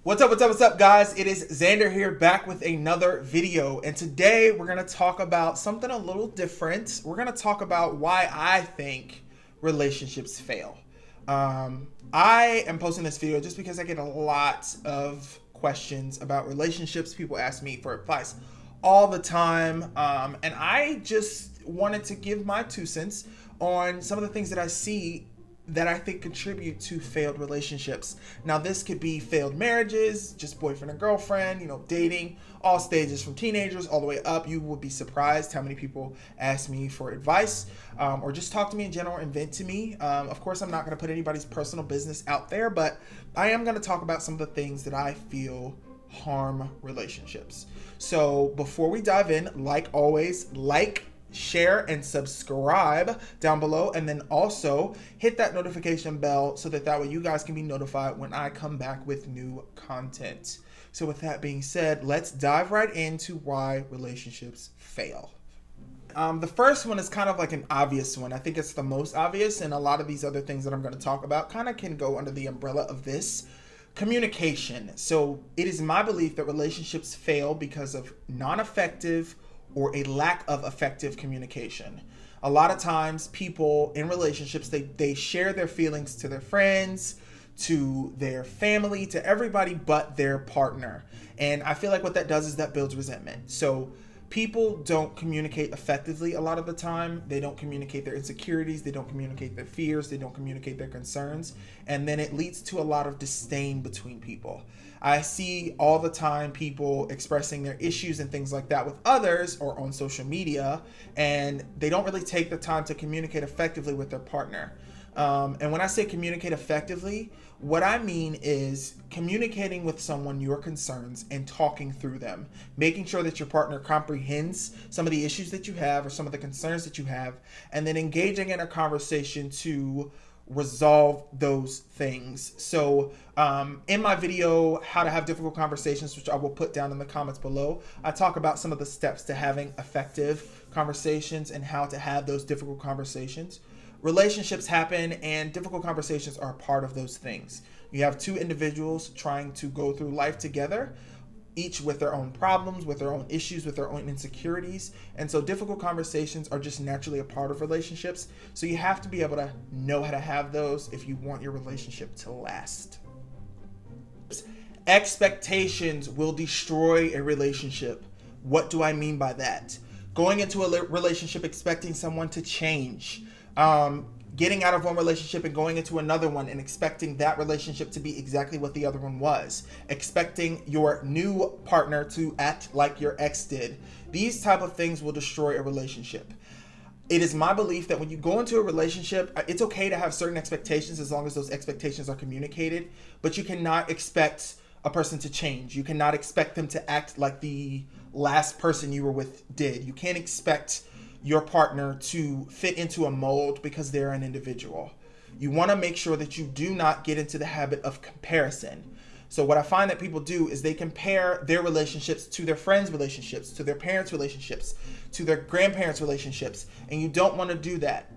What's up, guys? It is Xander here, back with another video. And today we're going to talk about something a little different. We're going to talk about why I think relationships fail. I am posting this video just because I get a lot of questions about relationships. People ask me for advice all the time. And I just wanted to give my 2 cents on some of the things that I see that I think contribute to failed relationships. Now, this could be failed marriages, just boyfriend and girlfriend, dating, all stages from teenagers all the way up. You would be surprised how many people ask me for advice or just talk to me in general and vent to me. Of course, I'm not going to put anybody's personal business out there, but I am going to talk about some of the things that I feel harm relationships. So before we dive in, like always, share and subscribe down below, and then also hit that notification bell so that way you guys can be notified when I come back with new content. So with that being said, let's dive right into why relationships fail. The first one is kind of like an obvious one. I think it's the most obvious, and a lot of these other things that I'm going to talk about kind of can go under the umbrella of this. Communication. So it is my belief that relationships fail because of non-effective or a lack of effective communication. A lot of times people in relationships, they share their feelings to their friends, to their family, to everybody but their partner. And I feel like what that does is that builds resentment. So people don't communicate effectively a lot of the time. They don't communicate their insecurities. They don't communicate their fears. They don't communicate their concerns. And then it leads to a lot of disdain between people. I see all the time people expressing their issues and things like that with others or on social media, and they don't really take the time to communicate effectively with their partner. And when I say communicate effectively, what I mean is communicating with someone your concerns and talking through them, making sure that your partner comprehends some of the issues that you have or some of the concerns that you have, and then engaging in a conversation to resolve those things. So in my video, How to Have Difficult Conversations, which I will put down in the comments below, I talk about some of the steps to having effective conversations and how to have those difficult conversations. Relationships happen, and difficult conversations are a part of those things. You have 2 individuals trying to go through life together, each with their own problems, with their own issues, with their own insecurities. And so difficult conversations are just naturally a part of relationships. So you have to be able to know how to have those if you want your relationship to last. Expectations will destroy a relationship. What do I mean by that? Going into a relationship expecting someone to change. Getting out of one relationship and going into another one and expecting that relationship to be exactly what the other one was. Expecting your new partner to act like your ex did. These type of things will destroy a relationship. It is my belief that when you go into a relationship, it's okay to have certain expectations as long as those expectations are communicated, but you cannot expect a person to change. You cannot expect them to act like the last person you were with did. You can't expect your partner to fit into a mold because they're an individual. You want to make sure that you do not get into the habit of comparison. So what I find that people do is they compare their relationships to their friends' relationships, to their parents' relationships, to their grandparents' relationships, and you don't want to do that.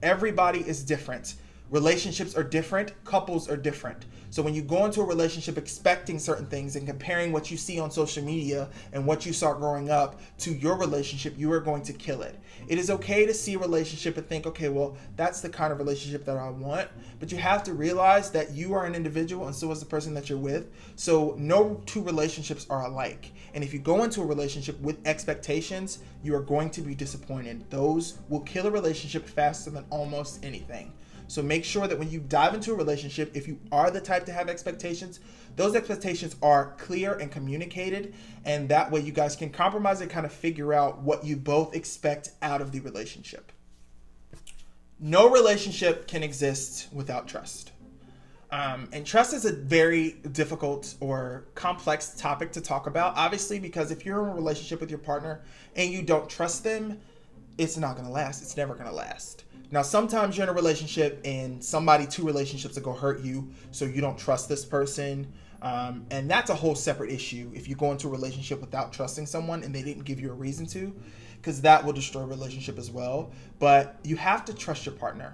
Everybody is different. Relationships are different. Couples are different. So when you go into a relationship expecting certain things and comparing what you see on social media and what you saw growing up to your relationship, you are going to kill it. It is okay to see a relationship and think, okay, well, that's the kind of relationship that I want. But you have to realize that you are an individual and so is the person that you're with. So no 2 relationships are alike. And if you go into a relationship with expectations, you are going to be disappointed. Those will kill a relationship faster than almost anything. So make sure that when you dive into a relationship, if you are the type to have expectations, those expectations are clear and communicated, and that way you guys can compromise and kind of figure out what you both expect out of the relationship. No relationship can exist without trust. And trust is a very difficult or complex topic to talk about, obviously, because if you're in a relationship with your partner and you don't trust them, it's not going to last. It's never going to last. Now, sometimes you're in a relationship and 2 relationships are going to hurt you, so you don't trust this person. And that's a whole separate issue if you go into a relationship without trusting someone and they didn't give you a reason to, because that will destroy a relationship as well. But you have to trust your partner.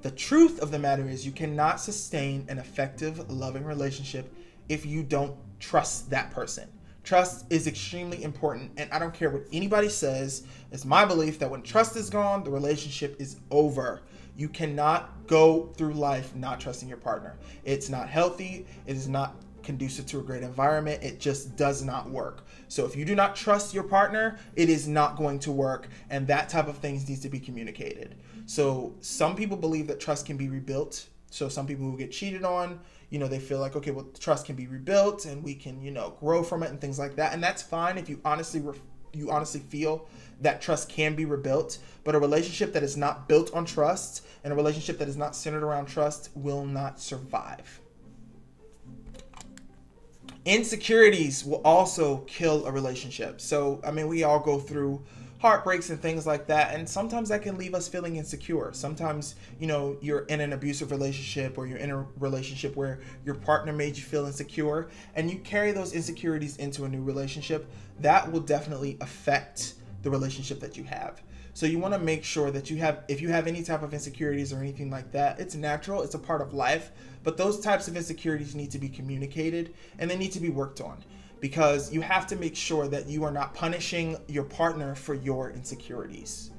The truth of the matter is you cannot sustain an effective, loving relationship if you don't trust that person. Trust is extremely important, and I don't care what anybody says. It's my belief that when trust is gone, the relationship is over. You cannot go through life not trusting your partner. It's not healthy. It is not conducive to a great environment. It just does not work. So if you do not trust your partner, it is not going to work, and that type of things needs to be communicated. So some people believe that trust can be rebuilt. So some people who get cheated on, they feel like, okay, well, trust can be rebuilt and we can, grow from it and things like that. And that's fine if you honestly feel that trust can be rebuilt. But a relationship that is not built on trust and a relationship that is not centered around trust will not survive. Insecurities will also kill a relationship. So, we all go through heartbreaks and things like that, and sometimes that can leave us feeling insecure. Sometimes, you're in an abusive relationship, or you're in a relationship where your partner made you feel insecure, and you carry those insecurities into a new relationship. That will definitely affect the relationship that you have. So you want to make sure that if you have any type of insecurities or anything like that, it's natural, it's a part of life, but those types of insecurities need to be communicated and they need to be worked on, because you have to make sure that you are not punishing your partner for your insecurities.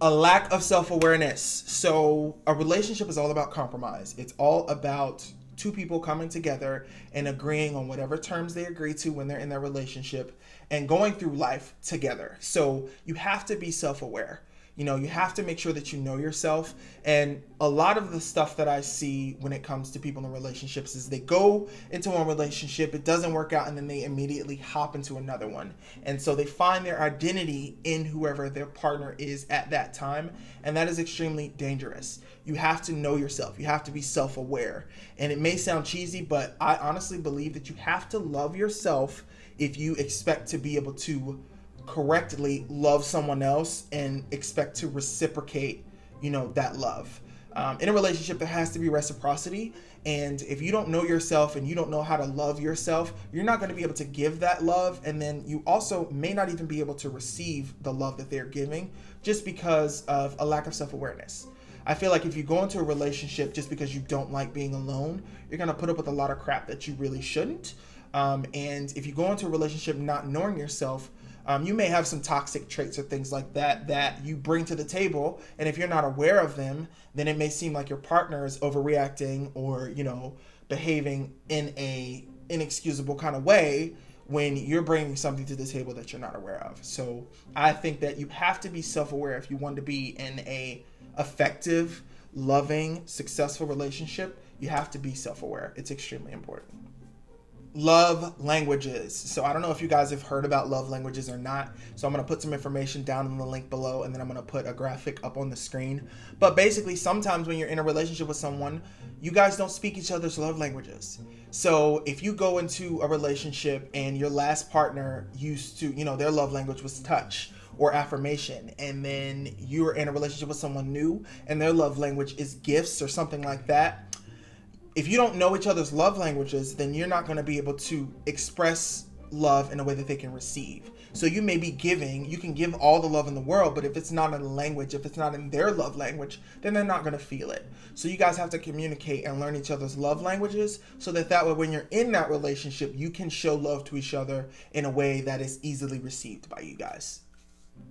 A lack of self-awareness. So a relationship is all about compromise. It's all about two people coming together and agreeing on whatever terms they agree to when they're in their relationship and going through life together. So you have to be self-aware. You have to make sure that you know yourself. And a lot of the stuff that I see when it comes to people in relationships is they go into one relationship, it doesn't work out, and then they immediately hop into another one. And so they find their identity in whoever their partner is at that time. And that is extremely dangerous. You have to know yourself. You have to be self-aware. And it may sound cheesy, but I honestly believe that you have to love yourself if you expect to be able to correctly love someone else and expect to reciprocate, that love. In a relationship, there has to be reciprocity. And if you don't know yourself and you don't know how to love yourself, you're not going to be able to give that love. And then you also may not even be able to receive the love that they're giving just because of a lack of self-awareness. I feel like if you go into a relationship just because you don't like being alone, you're going to put up with a lot of crap that you really shouldn't. And if you go into a relationship not knowing yourself, you may have some toxic traits or things like that you bring to the table. And if you're not aware of them, then it may seem like your partner is overreacting or, behaving in a inexcusable kind of way when you're bringing something to the table that you're not aware of. So I think that you have to be self-aware if you want to be in a effective, loving, successful relationship. You have to be self-aware. It's extremely important. Love languages. So I don't know if you guys have heard about love languages or not. So I'm going to put some information down in the link below, and then I'm going to put a graphic up on the screen. But basically, sometimes when you're in a relationship with someone, you guys don't speak each other's love languages. So if you go into a relationship and your last partner used to, their love language was touch or affirmation, and then you're in a relationship with someone new and their love language is gifts or something like that, if you don't know each other's love languages, then you're not going to be able to express love in a way that they can receive. So you may be giving, you can give all the love in the world, but if it's not in a language, if it's not in their love language, then they're not going to feel it. So you guys have to communicate and learn each other's love languages so that way when you're in that relationship, you can show love to each other in a way that is easily received by you guys.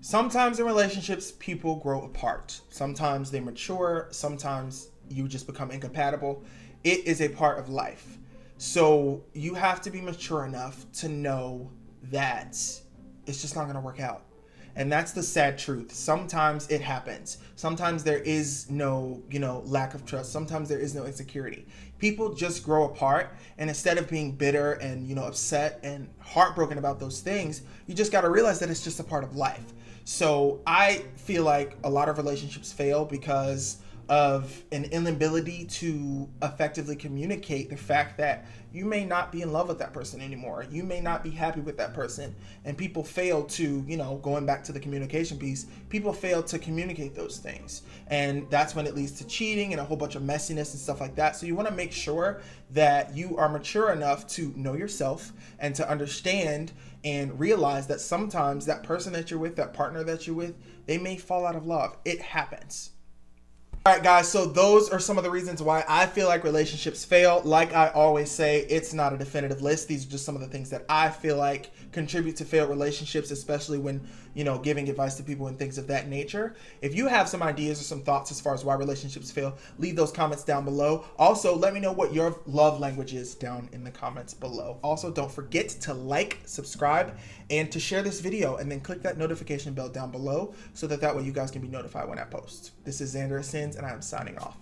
Sometimes in relationships, people grow apart. Sometimes they mature. Sometimes you just become incompatible. It is a part of life. So you have to be mature enough to know that it's just not going to work out. And that's the sad truth. Sometimes it happens. Sometimes there is no, lack of trust. Sometimes there is no insecurity. People just grow apart, and instead of being bitter and, upset and heartbroken about those things, you just got to realize that it's just a part of life. So I feel like a lot of relationships fail because of an inability to effectively communicate the fact that you may not be in love with that person anymore. You may not be happy with that person. And people fail to, going back to the communication piece, people fail to communicate those things. And that's when it leads to cheating and a whole bunch of messiness and stuff like that. So you want to make sure that you are mature enough to know yourself and to understand and realize that sometimes that person that you're with, that partner that you're with, they may fall out of love. It happens. All right, guys, so those are some of the reasons why I feel like relationships fail. Like I always say, it's not a definitive list. These are just some of the things that I feel like contribute to failed relationships, especially when, giving advice to people and things of that nature. If you have some ideas or some thoughts as far as why relationships fail, leave those comments down below. Also, let me know what your love language is down in the comments below. Also, don't forget to like, subscribe, and to share this video, and then click that notification bell down below so that way you guys can be notified when I post. This is Xander Sins, and I am signing off.